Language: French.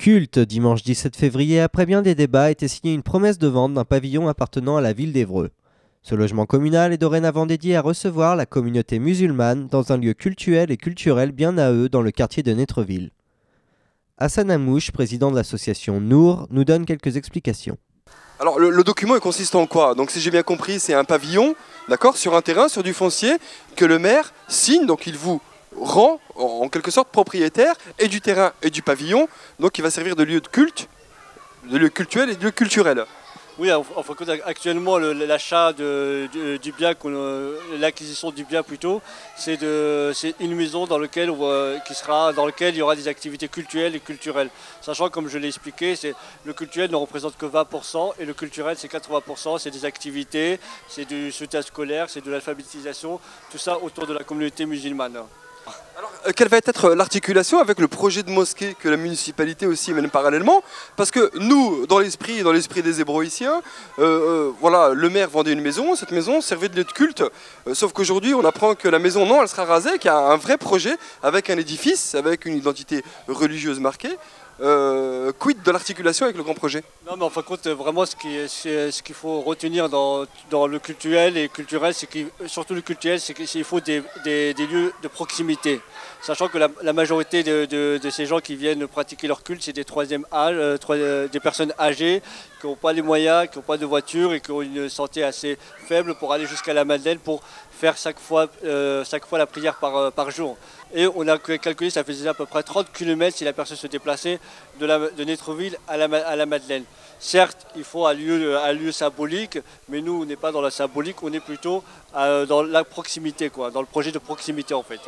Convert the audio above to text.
culte. Dimanche 17 février, après bien des débats, a été signée une promesse de vente d'un pavillon appartenant à la ville d'Évreux. Ce logement communal est dorénavant dédié à recevoir la communauté musulmane dans un lieu cultuel et culturel bien à eux dans le quartier de Nétreville. Hassan Amouche, président de l'association Nour, nous donne quelques explications. Alors le document il consiste en quoi? Donc si j'ai bien compris, c'est un pavillon, d'accord, sur un terrain, sur du foncier, que le maire signe, donc il vous rend en quelque sorte propriétaire et du terrain et du pavillon, donc il va servir de lieu de culte, de lieu cultuel et de lieu culturel. Oui, en fin de compte, actuellement, l'achat du bien, l'acquisition du bien plutôt, c'est une maison dans laquelle il y aura des activités culturelles et culturelles. Sachant, comme je l'ai expliqué, le culturel ne représente que 20% et le culturel c'est 80%, c'est des activités, c'est du soutien scolaire, c'est de l'alphabétisation, tout ça autour de la communauté musulmane. Alors, quelle va être l'articulation avec le projet de mosquée que la municipalité aussi mène parallèlement? Parce que nous, dans l'esprit des Hébroïciens, voilà, le maire vendait une maison, cette maison servait de lieu de culte. Sauf qu'aujourd'hui, on apprend que la maison, non, elle sera rasée, qu'il y a un vrai projet avec un édifice, avec une identité religieuse marquée. Quid de l'articulation avec le grand projet? Non, mais en fin de compte, vraiment, ce qu'il faut retenir dans le culturel et culturel, surtout le culturel, c'est qu'il faut des lieux de proximité. Sachant que la majorité de ces gens qui viennent pratiquer leur culte, c'est des troisième âge, des personnes âgées qui n'ont pas les moyens, qui n'ont pas de voiture et qui ont une santé assez faible pour aller jusqu'à la Madeleine pour faire chaque fois la prière par jour. Et on a calculé, ça faisait à peu près 30 km si la personne se déplaçait de Nétreville à la Madeleine. Certes, il faut un lieu symbolique, mais nous, on n'est pas dans la symbolique, on est plutôt dans la proximité, quoi, dans le projet de proximité en fait.